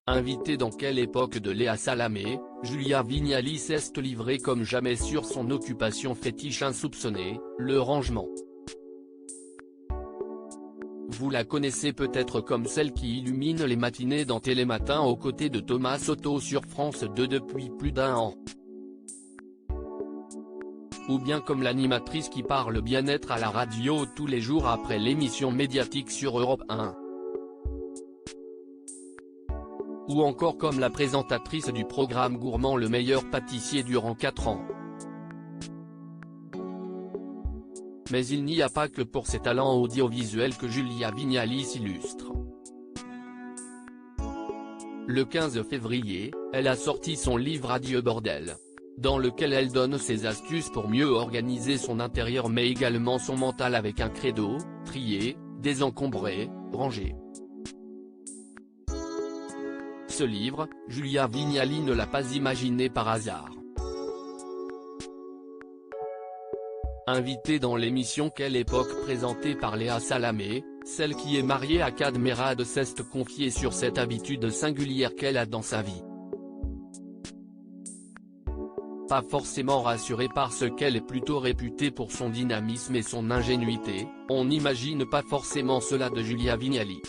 Invitée dans Quelle époque de Léa Salamé, Julia Vignali s'est livrée comme jamais sur son occupation fétiche insoupçonnée, le rangement. Vous la connaissez peut-être comme celle qui illumine les matinées dans Télématin aux côtés de Thomas Soto sur France 2 depuis plus d'1 an. Ou bien comme l'animatrice qui parle bien-être à la radio tous les jours après l'émission médiatique sur Europe 1. Ou encore comme la présentatrice du programme gourmand Le Meilleur Pâtissier durant 4 ans. Mais il n'y a pas que pour ses talents audiovisuels que Julia Vignali s'illustre. Le 15 février, elle a sorti son livre Adieu bordel, dans lequel elle donne ses astuces pour mieux organiser son intérieur mais également son mental avec un credo: trier, désencombrer, ranger. Ce livre, Julia Vignali ne l'a pas imaginé par hasard. Invitée dans l'émission Quelle époque présentée par Léa Salamé, celle qui est mariée à Kad Merad s'est confiée sur cette habitude singulière qu'elle a dans sa vie. Pas forcément rassurée parce qu'elle est plutôt réputée pour son dynamisme et son ingénuité, on n'imagine pas forcément cela de Julia Vignali.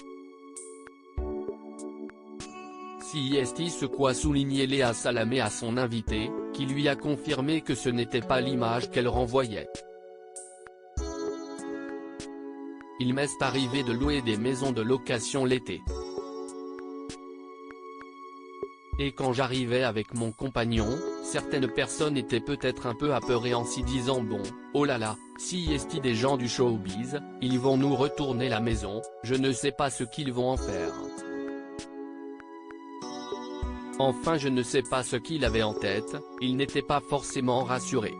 Si est ce quoi souligner Léa Salamé à son invité, qui lui a confirmé que ce n'était pas l'image qu'elle renvoyait. Il m'est arrivé de louer des maisons de location l'été. Et quand j'arrivais avec mon compagnon, certaines personnes étaient peut-être un peu apeurées en s'y disant bon, oh là là, si est des gens du showbiz, ils vont nous retourner la maison, je ne sais pas ce qu'ils vont en faire. Enfin je ne sais pas ce qu'il avait en tête, il n'était pas forcément rassuré.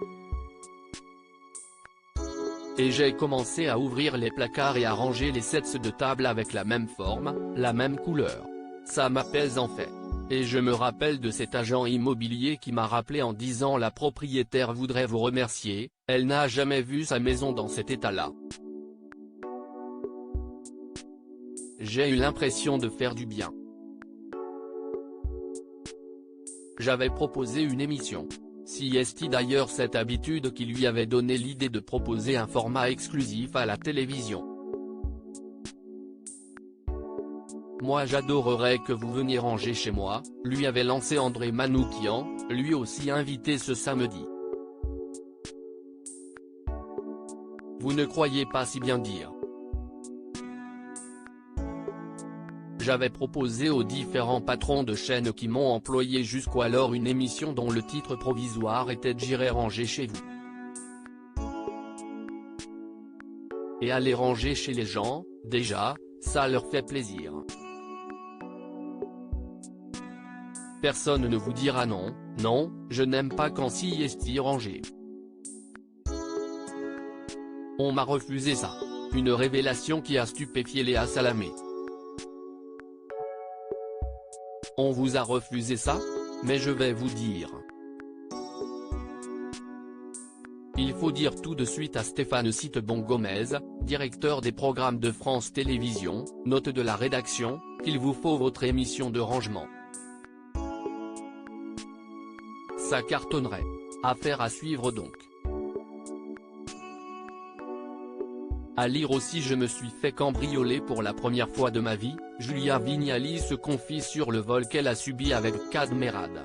Et j'ai commencé à ouvrir les placards et à ranger les sets de table avec la même forme, la même couleur. Ça m'apaise en fait. Et je me rappelle de cet agent immobilier qui m'a rappelé en disant la propriétaire voudrait vous remercier, elle n'a jamais vu sa maison dans cet état-là. J'ai eu l'impression de faire du bien. J'avais proposé une émission. Si est d'ailleurs cette habitude qui lui avait donné l'idée de proposer un format exclusif à la télévision. Moi j'adorerais que vous veniez ranger chez moi, lui avait lancé André Manoukian, lui aussi invité ce samedi. Vous ne croyez pas si bien dire. J'avais proposé aux différents patrons de chaînes qui m'ont employé jusqu'alors une émission dont le titre provisoire était J'irai ranger chez vous. Et aller ranger chez les gens, déjà, ça leur fait plaisir. Personne ne vous dira non, non, je n'aime pas quand si est rangé. On m'a refusé ça. Une révélation qui a stupéfié Léa Salamé. On vous a refusé ça? Mais je vais vous dire. Il faut dire tout de suite à Stéphane Citebon-Gomez, directeur des programmes de France Télévisions, note de la rédaction, qu'il vous faut votre émission de rangement. Ça cartonnerait. Affaire à suivre donc. À lire aussi Je me suis fait cambrioler pour la première fois de ma vie, Julia Vignali se confie sur le vol qu'elle a subi avec Kad Merad.